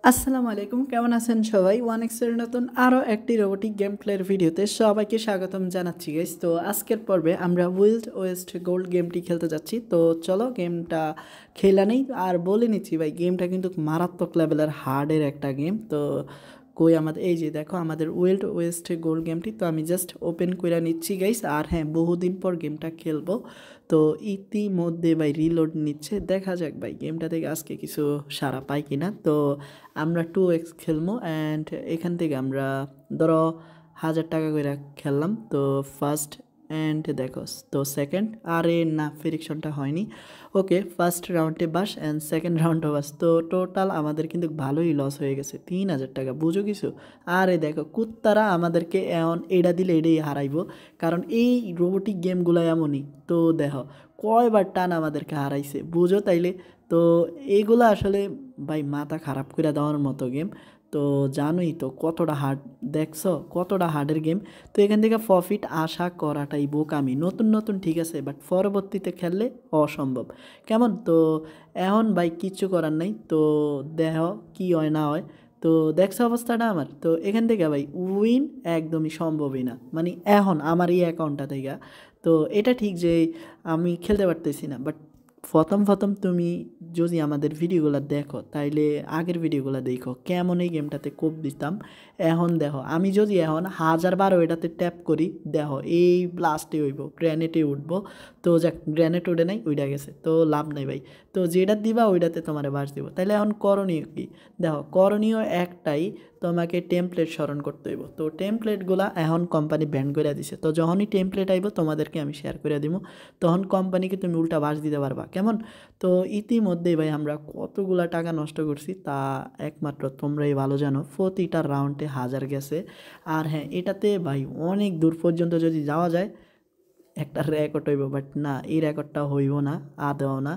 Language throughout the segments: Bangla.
আসসালামু আলাইকুম, কেমন আছেন সবাই? ওয়ান এক্সের নতুন আরও একটি রোবোটিক গেম প্লের ভিডিওতে সবাইকে স্বাগতম জানাচ্ছি গাইস। তো আজকের পর্বে আমরা উইল্ড ওয়েস্ট গোল্ড গেমটি খেলতে যাচ্ছি। তো চলো গেমটা খেলা নেই। আর বলে নিচ্ছি ভাই, গেমটা কিন্তু মারাত্মক লেভেলের হার্ডের একটা গেম। তো কই আমাদের এই যে দেখো আমাদের ওয়েল্ড ওয়েস্ট গোল্ড গেমটি, তো আমি জাস্ট ওপেন করে নিচ্ছি গাইস। আর হ্যাঁ, বহুদিন পর গেমটা খেলবো। তো ইতিমধ্যে ভাই রিলোড নিচ্ছে, দেখা যাক ভাই গেমটা থেকে আজকে কিছু সারা পাই কিনা। তো আমরা 2x খেলবো অ্যান্ড এখান থেকে আমরা ধরো 1000 টাকা করে খেললাম। তো ফার্স্ট অ্যান্ড দেখো, তো সেকেন্ড আরে না, ফ্রিকশনটা হয়নি। ওকে, ফার্স্ট রাউন্ডে বাস অ্যান্ড সেকেন্ড রাউন্ডও বাস। তো টোটাল আমাদের কিন্তু ভালোই লস হয়ে গেছে, 3000 টাকা। বুঝো কিছু? আরে দেখো কুত্তারা আমাদেরকে এমন এডা দিলে এটাই হারাইবো, কারণ এই রোবোটিক গেমগুলো এমনই। তো দেখো কয়বার টান আমাদেরকে হারাইছে, বুঝো তাইলে। তো এইগুলো আসলে ভাই মাথা খারাপ করে দেওয়ার মতো গেম। তো জানোই তো কতটা হার্ড, দেখছো কতটা হার্ডের গেম। তো এখান থেকে প্রফিট আশা করাটাই বোকামি। নতুন নতুন ঠিক আছে, বাট পরবর্তীতে খেললে অসম্ভব। কেমন? তো এখন ভাই কিচ্ছু করার নাই। তো দেহ কি হয় না হয়। তো দেখছো অবস্থাটা আমার। তো এখান থেকে ভাই উইন একদমই সম্ভবই না, মানে এখন আমার এই অ্যাকাউন্টটা থেকে। তো এটা ঠিক যে আমি খেলতে পারতেছি না, বাট প্রথম তুমি যদি আমাদের ভিডিওগুলো দেখো, তাইলে আগের ভিডিওগুলো দেখো কেমন এই গেমটাতে কোপ দিতাম। এখন দেখো আমি যদি এখন 1012 এটাতে ট্যাপ করি, দেখো এই ব্লাস্টে হইব, গ্র্যানেটে উঠবো। তো যাক, গ্র্যানেট উঠে নাই, উইডা গেছে, তো লাভ নাই ভাই। তো যেটা দিবা ওইটাতে তোমার বাস দিব। তাইলে এখন করণীয় কি? দেখো করণীয় একটাই, তোমাকে টেমপ্লেট স্মরণ করতে হইব। তো টেমপ্লেটগুলো এখন কোম্পানি ব্যান করে দিছে। তো যখনই টেমপ্লেট আইব তোমাদেরকে আমি শেয়ার করে দিব, তখন কোম্পানিকে তুমি উল্টা বাস দিতে পারবা। কেমন? তো ইতিমধ্যেই ভাই আমরা কতগুলা টাকা নষ্ট করছি তা একমাত্র তোমরাই ভালো জানো। প্রতিটা রাউন্ডে 1000 গেছে। আর হ্যাঁ, এটাতে ভাই অনেক দূর পর্যন্ত যদি যাওয়া যায় একটা রেকর্ড হইব, বাট না, এই রেকর্ডটা হইব না, আদৌ না।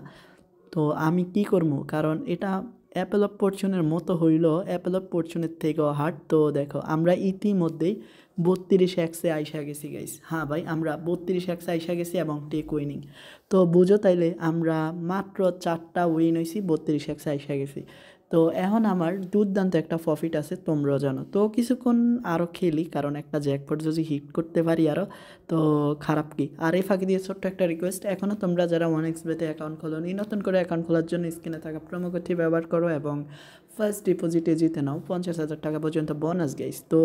তো আমি কি করবো, কারণ এটা অ্যাপেল অফ ফরচুনের মতো হইল, অ্যাপেল অফ ফরচুনের থেকেও হার্ড। তো দেখো আমরা ইতিমধ্যেই 32x আইসা গেছি গাইস। হ্যাঁ ভাই, আমরা 32x আইসা গেছি এবং টেক উইনিং। তো বুঝো তাইলে আমরা মাত্র 4টা উইন হয়েছি, 32x আইসা গেছি। তো এখন আমার দুর্দান্ত একটা প্রফিট আছে, তোমরাও জানো। তো কিছুক্ষণ আরও খেলি, কারণ একটা জ্যাকপট যদি হিট করতে পারি আরও, তো খারাপ কি। আর এই ফাঁকি দিয়ে ছোট্ট একটা রিকোয়েস্ট, এখনও তোমরা যারা 1xBet অ্যাকাউন্ট খোলোনি, নতুন করে অ্যাকাউন্ট খোলার জন্য স্ক্রিনে থাকা প্রোমো কোডটি ব্যবহার করো এবং ফার্স্ট ডিপোজিটে জিতে নাও 50,000 টাকা পর্যন্ত বোনাস গাইস। তো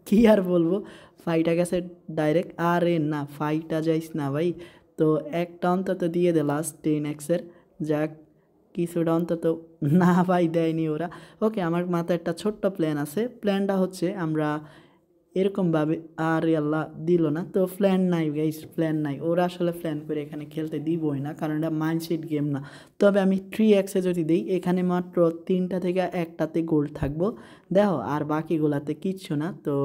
কী আর বলবো, ফাইটা গেছে ডাইরেক্ট। আরে না, ফাইটা যাইস না ভাই। তো একটা অন্তত দিয়ে দে লাস্ট 10x-এর, যাক কিছুটা অন্তত। না ভাই, দেয়নি ওরা। ওকে, আমার মাথায় একটা ছোট্ট প্ল্যান আছে। প্ল্যানটা হচ্ছে আমরা এরকমভাবে, আরে আল্লাহ দিল না। তো প্ল্যান নাই গাইস, প্ল্যান নাই। ওরা আসলে প্ল্যান করে এখানে খেলতে দিবই না, কারণ এটা মাইন্ডসেট গেম না। তবে আমি 3x-এ যদি দিই, এখানে মাত্র 3টা থেকে 1টাতে গোল্ড থাকবো, দেখো, আর বাকিগুলাতে কিচ্ছু না। তো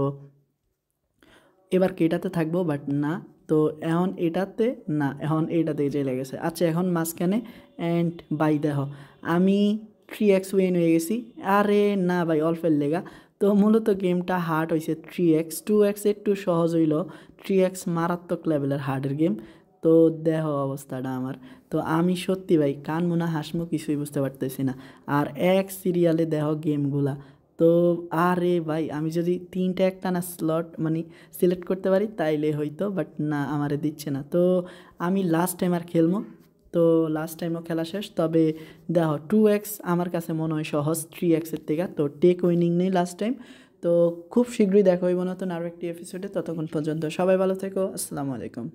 এবার কেটাতে থাকবো, বাট না। তো এখন এটাতে না, এখন এইটাতে চলে গেছে। আচ্ছা, এখন মাঝখানে অ্যান্ড বাই দেখো আমি 3x উইন হয়ে গেছি। আরে না ভাই, অল্পের লেগা। তো মূলত গেমটা হার্ড হয়েছে 3x, 2x একটু সহজ হইল, 3x মারাত্মক লেভেলের হার্ডের গেম। তো দেখো অবস্থাটা আমার। তো আমি সত্যি ভাই কানমুনা হাসমু কিছুই বুঝতে পারতেছি না। আর এক সিরিয়ালে দেখো গেমগুলা। তো আরে ভাই, আমি যদি 3টা একটানা স্লট মানে সিলেক্ট করতে পারি তাইলে হয়তো, বাট না, আমারে দিচ্ছে না। তো আমি লাস্ট টাইম আর খেলবো। তো লাস্ট টাইমও খেলা শেষ। তবে দেখো 2x আমার কাছে মনে হয় সহজ 3x-এর থেকে। তো টেক উইনিং নেই লাস্ট টাইম। তো খুব শীঘ্রই দেখা হইব নতুন আরও একটি এপিসোডে। ততক্ষণ পর্যন্ত সবাই ভালো থেকো। আসসালামু আলাইকুম।